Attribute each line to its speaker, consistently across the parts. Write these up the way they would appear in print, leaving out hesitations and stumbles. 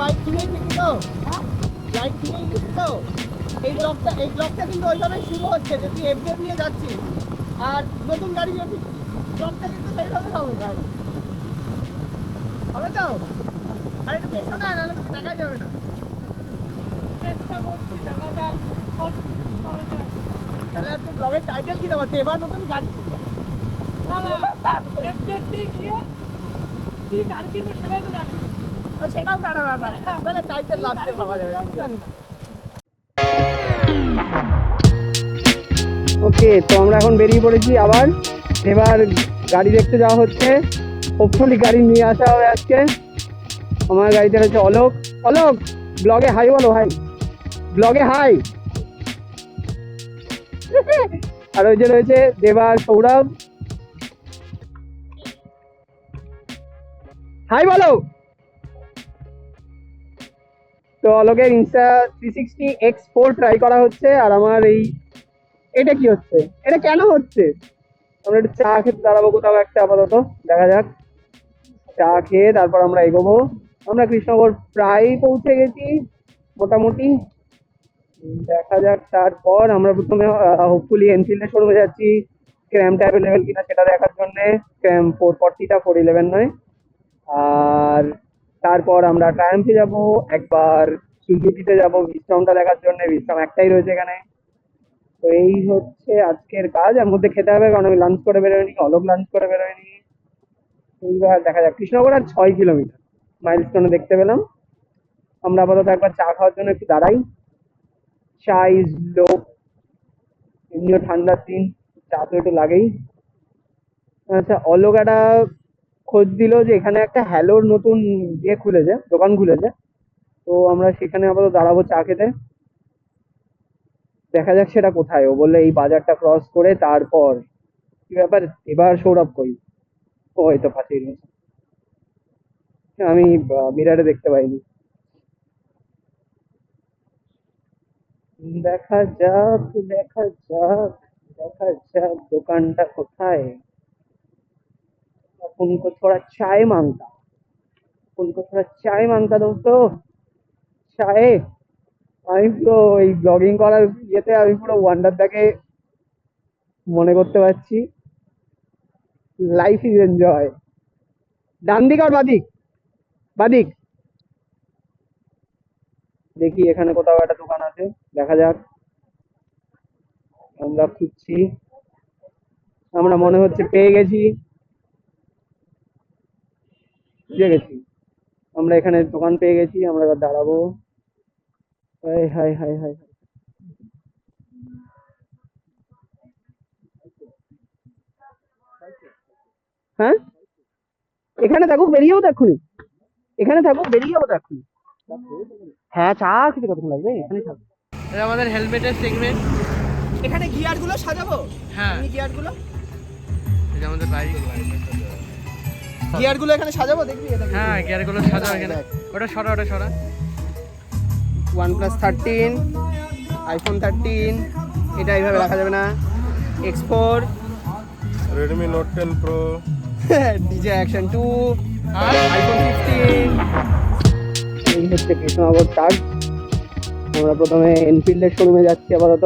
Speaker 1: Bike কিনেই নিবি তো? বাইক কিনেই নিবি তো? এই ব্লগটা কিন্তু ওইভাবে শুরু হচ্ছে যে তুই এফজেড নিয়ে যাচ্ছিস আর নতুন গাড়ি যদি ব্লগটা কিন্তু সেইভাবে হবে গাড়ি হবে তো? আর একটু পেছনে না নাহলে তো দেখা যাবে না। চেষ্টা করছি দেখা যাক তাহলে আর তুই ব্লগের টাইটেল কি দেবো? এবার নতুন গাড়ি এফজেড দিয়ে গিয়ে কি গাড়ি কিনবো সেটাই তো জানি সেটাও কাটা ব্যাপার তাহলে টাইটেল লাস্টে পাওয়া যাবে জানি না। ওকে, তো আমরা এখন বেরিয়ে পড়েছি আবার। এবার গাড়ি দেখতে যাওয়া হচ্ছে, হোপফুলি গাড়ি নিয়ে আসা হবে আজকে। আমার গাড়িতে রয়েছে অলোক। অলোক, ব্লগে হাই বলো, হাই ব্লগে হাই। আর ওই যে রয়েছে দেবা, সৌরভ, হাই বলো। তো অলোকের ইনস্টা 360X4 ট্রাই করা হচ্ছে, আর আমার এটা কি হচ্ছে, এটা কেন হচ্ছে? আমরা একটু চা খেতে দাঁড়াবো কোথাও একটা আপাতত, দেখা যাক। চা খেয়ে তারপর আমরা এগোবো। আমরা কৃষ্ণনগর প্রায় পৌঁছে গেছি মোটামুটি, দেখা যাক। তারপর আমরা প্রথমে হোপফুলি এনফিল্ডের শোরুমে যাচ্ছি, ক্র্যামটা অ্যাভেলেবেল কিনা সেটা দেখার জন্য। ক্র্যাম 440টা, 411 নয়। আর তারপর আমরা ট্রায়াম্ফে যাব, একবার সুজুকিতে যাব বিশ্রামটা দেখার জন্য। বিশ্রাম একটাই রয়েছে এখানে। তো এই হচ্ছে আজকের কাজ। এর মধ্যে খেতে হবে কারণ আমি লাঞ্চ করে বেরোয়নি, অলোক লাঞ্চ করে বেরোয়নি। এইবার দেখা যাক। কৃষ্ণনগর আর 6 কিলোমিটার মাইলস্টোনে দেখতে পেলাম। আমরা আপাতত একবার চা খাওয়ার জন্য একটু দাঁড়াই। চা ইজ লো, এমনিও ঠান্ডার দিন, চা তো একটু লাগেই। আচ্ছা, অলোক একটা খোঁজ দিল যে এখানে একটা হ্যালোর নতুন খুলেছে, দোকান খুলেছে। তো আমরা সেখানে আপাতত দাঁড়াবো চা খেতে। দেখা যাক সেটা কোথায়। ও বললে এই বাজারটা ক্রস করে তারপর। কি ব্যাপার, এবার সৌরভ কই? ও হয়তো ফাঁসিয়ে নিয়েছে, আমি মিরারে দেখতে পাইনি। দেখা যাক, দেখা যাক, দেখা যাক দোকানটা কোথায়। उनको थोड़ा चाय मांगता, उनको थोड़ा चाय मांगता दोस्तों, চায়ে। আমি পুরো এই ব্লগিং করার ইয়েতে আমি পুরো ওয়ান্ডারদাকে মনে করতে পারছি। Life is enjoy. ডান দিক আর বাদিক, বাদিক। দেখি এখানে কোথাও একটা দোকান আছে, দেখা যাক। আমরা খুঁজছি, আমরা মনে হচ্ছে পেয়ে গেছি, বুঝে গেছি। আমরা এখানে দোকান পেয়ে গেছি, আমরা এবার দাঁড়াবো। হাই হাই হাই হাই, হ্যাঁ এখানে থাকুক, বেরিয়েও তো এক্ষুনি, এখানে থাকুক, বেরিয়েও তো এক্ষুনি। হ্যাঁ, চা খেতে কতক্ষণ লাগবে, এখানে থাকুক। এটা আমাদের হেলমেটের সেগমেন্ট। এখানে গিয়ার গুলো সাজাবো। হ্যাঁ, গিয়ার গুলো, এটা আমাদের বাইক। গিয়ার গুলো এখানে সাজাবো, দেখবি? হ্যাঁ, গিয়ার গুলো সাজাবো এখানে। ওটা সরা, ওটা সরা। OnePlus 13, iPhone 13, এটা এইভাবে রাখা যাবে না। X4,
Speaker 2: Redmi Note 10 Pro,
Speaker 1: DJI Action 2, iPhone 15। এই হচ্ছে কৃষ্ণনগর চার্জ। আমরা প্রথমে এনফিল্ডের শোরুমে যাচ্ছি আপাতত,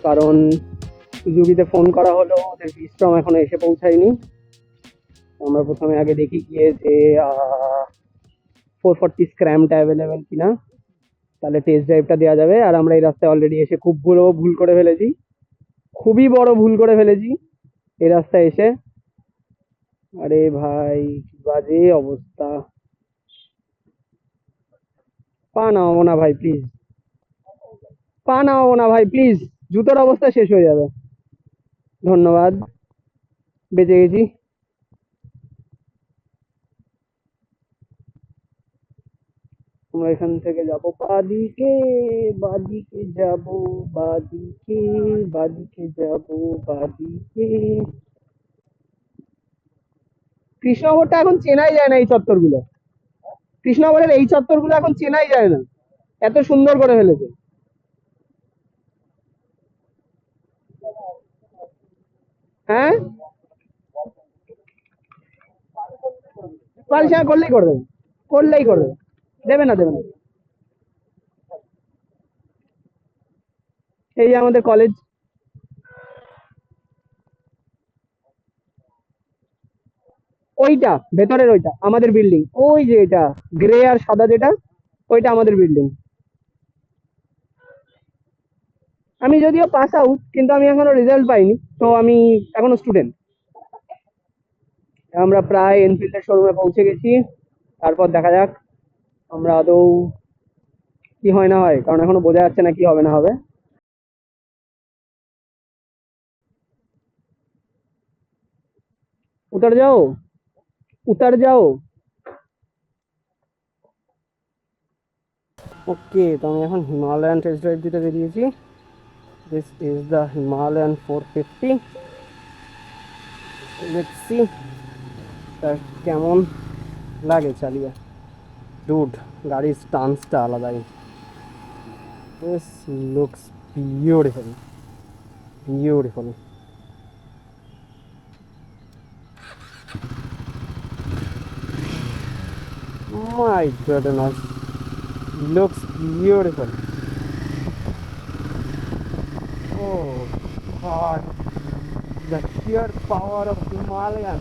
Speaker 1: কারণ সুজুকিতে ফোন করা হলো, ওদের বিশ্রাম এখনো এসে পৌঁছায়নি। আমরা প্রথমে আগে দেখি গিয়ে যে 440 স্ক্র্যামটা অ্যাভেলেবেল কিনা, তাহলে টেস্ট ড্রাইভটা দেওয়া যাবে। আর আমরা এই রাস্তায় অলরেডি এসে খুব ভুল করে ফেলেছি, খুবই বড় ভুল করে ফেলেছি এই রাস্তায় এসে। আরে ভাই, কি বাজে অবস্থা। পা নামাবো না ভাই প্লিজ, পা নামাবো না ভাই প্লিজ, জুতোর অবস্থা শেষ হয়ে যাবে। ধন্যবাদ, বেঁচে গেছি। আমরা এখান থেকে যাবো বাদিকে, বাদিকে যাব, বাদিকে, বাদিকে যাব, বাদিকে। কৃষ্ণনগরটা এখন চেনাই যায় না, এই চত্বরগুলো। কৃষ্ণনগরের এই চত্বরগুলো এখন চেনাই যায় না, এত সুন্দর করে ফেলেছে। হ্যাঁ, পারিশা করলেই করে দেবে, করলেই করে দেবে। দেবে না, দেবে না। এই যে আমাদের কলেজ। ওইটা ভেতরের ওইটা আমাদের বিল্ডিং, ওই যে এটা গ্রে আর সাদা যেটা, ওইটা আমাদের বিল্ডিং। আমি যদিও পাস আউট, কিন্তু আমি এখনো রেজাল্ট পাইনি, তো আমি এখনো স্টুডেন্ট। আমরা প্রায় এনফিল্ডের শোরুমে পৌঁছে গেছি। তারপর দেখা যাক আমরা আদৌ কি হয় না হয়, কারণ এখনো বোঝা যাচ্ছে না কি হবে না হবে। উতার যাও, উতার যাও। ওকে, তো আমি এখন হিমালয়ান টেস্ট ড্রাইভ দিতে বেরিয়েছি। This is the Himalayan 450। Let's see কেমন লাগে চালিয়ে। ডুড, গাড়ির স্টান্সটা আলাদাই। This looks beautiful, beautiful. My goodness, looks beautiful. Oh God, the sheer power of Himalayan.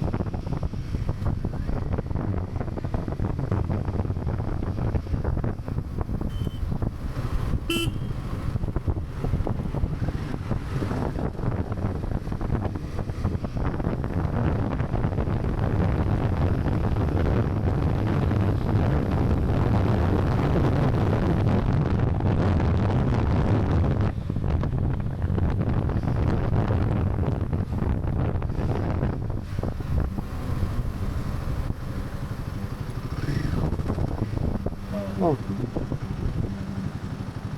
Speaker 1: Oh.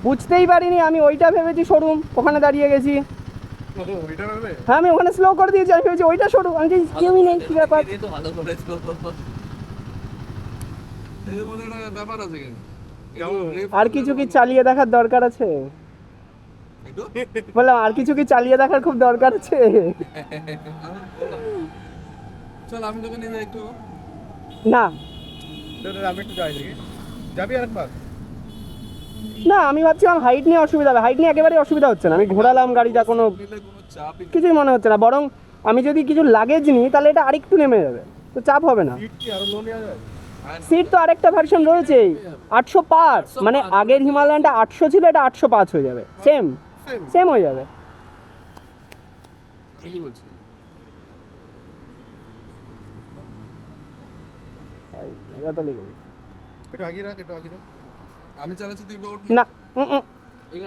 Speaker 1: বুঝতেই পারিনি, আমি ওইটা ভেবেছি শোরুম, ওখানে দাঁড়িয়ে গেছি। হ্যাঁ, আমি ওখানে স্লো করে দিয়েছি, আমি ভেবেছি ওইটা শোরুম, আমি কেউই নেই, কি ব্যাপার। আর কিছু কি চালিয়ে দেখার দরকার আছে? বললাম আর কিছু কি চালিয়ে দেখার খুব দরকার আছে।
Speaker 2: চল আমি তোকে নেবে একটু।
Speaker 1: না
Speaker 2: আমি একটু যাই দেখি, যাবি আর একবার?
Speaker 1: না, আমি ভাবছিলাম হাইট নিয়ে অসুবিধা হবে, হাইট নিয়ে একেবারেই অসুবিধা হচ্ছে না। আমি ঘোরালাম গাড়িটা, কোনো কিছুই মনে হচ্ছে না। বরং আমি যদি কিছু লাগেজ নিই তাহলে এটা আরেকটু নেমে যাবে, তো চাপ হবে না। সিট তো আরেকটা ভার্সন রয়েছে 805, মানে আগের হিমালয়ানটা 800 ছিল, এটা 805 হয়ে যাবে। সেম সেম হয়ে যাবে।
Speaker 2: আমি চালাচ্ছি, তুই
Speaker 1: না,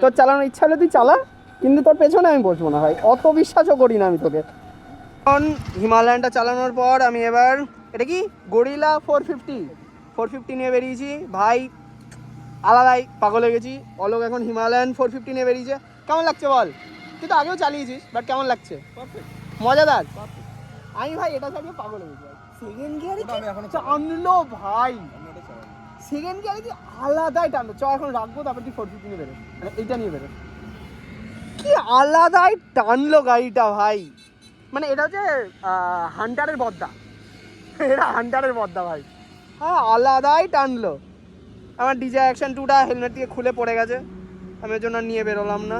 Speaker 1: তোর চালানোর ইচ্ছা হলে তুই চালা, কিন্তু তোর পেছনে আমি বসবো না ভাই, অত বিশ্বাসও করি না আমি তোকে। এখন হিমালয়ানটা চালানোর পর আমি এবার, এটা কি গরিলা 450 নিয়ে বেরিয়েছি ভাই। আলাদাই পাগল হয়ে গেছি। অলোক এখন হিমালয়ান 450 নিয়ে বেরিয়েছে। কেমন লাগছে বল? তুই তো আগেও চালিয়েছিস, বাট কেমন লাগছে? মজাদার। আমি ভাই এটা চালিয়ে পাগল হয়ে গেছি। সেকেন্ড গিয়ারে টানলো ভাই, সেকেন্ড গিয়ারে কি আলাদাই টানলো। চ এখন রাখবো, তারপর তুই 450 নিয়ে বেরো, মানে এইটা নিয়ে বেরো। কি আলাদাই টানলো গাড়িটা ভাই, মানে এটা হচ্ছে হান্টারের বদ্দা, এটা হান্টারের বদ্দা ভাই। হ্যাঁ, আলাদাই টানলো। আমার ডিজে অ্যাকশন 2টা হেলমেট দিয়ে খুলে পড়ে গেছে, আমি ওর জন্য নিয়ে বেরোলাম না।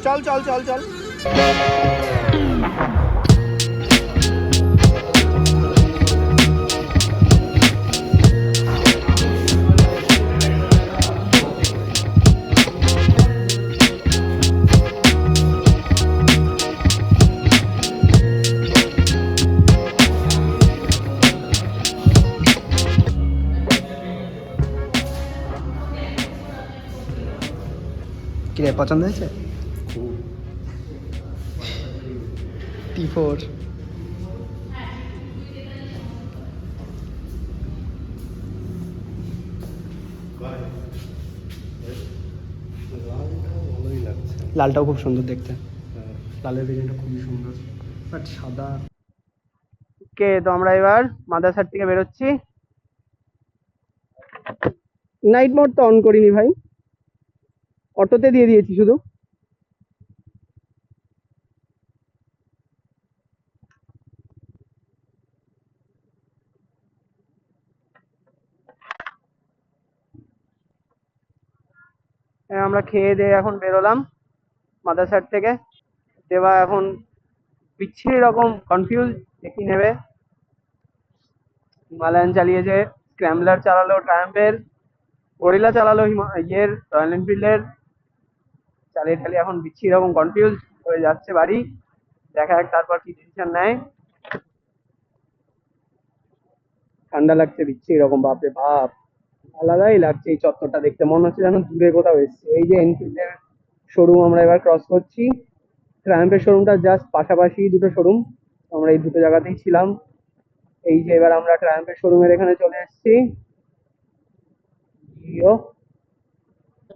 Speaker 1: চল চল চল চল। কিরে, পছন্দ হয়েছে? T4 লালটাও খুব সুন্দর দেখতে, লালের ভেরিয়েন্টটা খুবই সুন্দর, বাট সাদা। ওকে, তো আমরা এবার মাদারসাট থেকে বেরোচ্ছি। নাইট মোড তো অন করিনি ভাই, অটোতে দিয়ে দিয়েছি শুধু। আমরা খেয়ে দিয়ে এখন বেরোলাম মাদারসাট থেকে। দেবা এখন বিচ্ছিরি রকম কনফিউজ কি নেবে। হিমালয়ান চালিয়েছে, স্ক্র্যাম্বলার চালালো ট্রায়াম্পের, গরিলা চালালো ইয়ের রয়্যাল এনফিল্ডের, চালিয়ে চালিয়ে এখন বিচ্ছিরি রকম কনফিউজ হয়ে যাচ্ছে বাড়ি। দেখা যাক তারপর কি ডিসিশন নেয়। ঠান্ডা লাগছে বিচ্ছিরি এরকম, বাপরে বাপ, আলাদাই লাগছে এই চত্বরটা দেখতে, মনে হচ্ছে যেন দূরে কোথাও এসছে। এই যে এনফিল্ডের শোরুম আমরা এবার ক্রস করছি, ট্রায়াম্পের শোরুমটা জাস্ট পাশাপাশি দুটো শোরুম, আমরা এই দুটো জায়গাতেই ছিলাম। এই যে এবার আমরা ট্রায়াম্পের শোরুমের এখানে চলে এসেছি।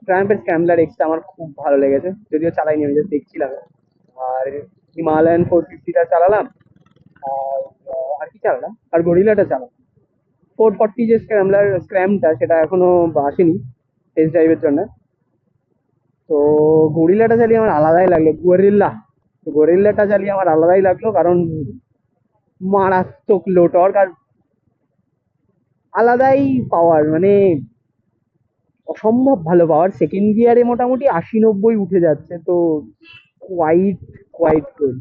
Speaker 1: ট্রায়াম্পের স্ক্র্যাম্বলার এক্সটা আমার খুব ভালো লেগেছে, যদিও চালাইনি, আমি জাস্ট দেখছিলাম। আর হিমালয়ান 450টা চালালাম, আর আর কি চালালাম, আর গরিলাটা চালালাম। 440 যে স্ক্র্যামটা সেটা এখনো আসেনি টেস্ট ড্রাইভের জন্য। তো গরিলাটা চালিয়ে আমার আলাদাই লাগলো, গরিল্লাটা চালিয়ে আমার আলাদাই লাগলো, কারণ মারাত্মক লো টর্ক আর আলাদাই পাওয়ার, মানে অসম্ভব ভালো পাওয়ার। সেকেন্ড গিয়ারে মোটামুটি 80-90 উঠে যাচ্ছে, তো কোয়াইট কোয়াইট গুড।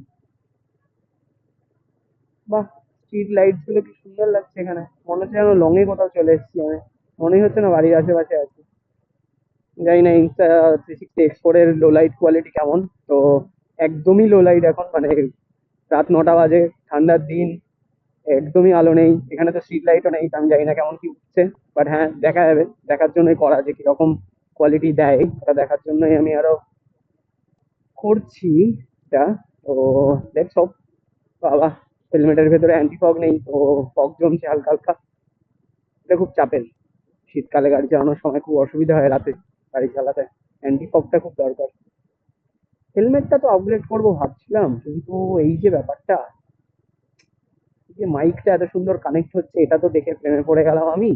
Speaker 1: বাহ, স্ট্রিট লাইট গুলো কি সুন্দর লাগছে এখানে, মনে হচ্ছে যেন লং এ কোথাও চলে এসেছি আমি, মনেই হচ্ছে না বাড়ির আশেপাশে আছি। জানি না ইনস্টা 360 X4 এর লো লাইট কোয়ালিটি কেমন। তো একদমই লো লাইট এখন, মানে রাত 9টা বাজে, ঠান্ডার দিন, একদমই আলো নেই এখানে, তো স্ট্রিট লাইটও নেই, তো আমি জানি না কেমন কি উঠছে। বাট হ্যাঁ, দেখা যাবে, দেখার জন্যই করা, যে কিরকম কোয়ালিটি দেয় ওটা দেখার জন্যই আমি আরো করছি এটা। তো লেটস হোপ। বাবা, হেলমেটের ভেতরে অ্যান্টি ফগ নেই, তো ফগ জমছে হালকা হালকা, এটা খুব চাপের। শীতকালে গাড়ি চালানোর সময় খুব অসুবিধা হয় রাতে গাড়ি চালাতে, অ্যান্টি ফগটা খুব দরকার। হেলমেটটা তো আপগ্রেড করবো ভাবছিলাম, কিন্তু এই যে ব্যাপারটা, এই যে মাইকটা এত সুন্দর কানেক্ট হচ্ছে, এটা তো দেখে প্রেমে পড়ে গেলাম আমি।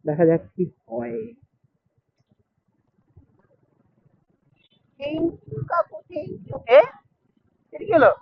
Speaker 1: দেখা যাক কি হয়। এ এটা কি হলো?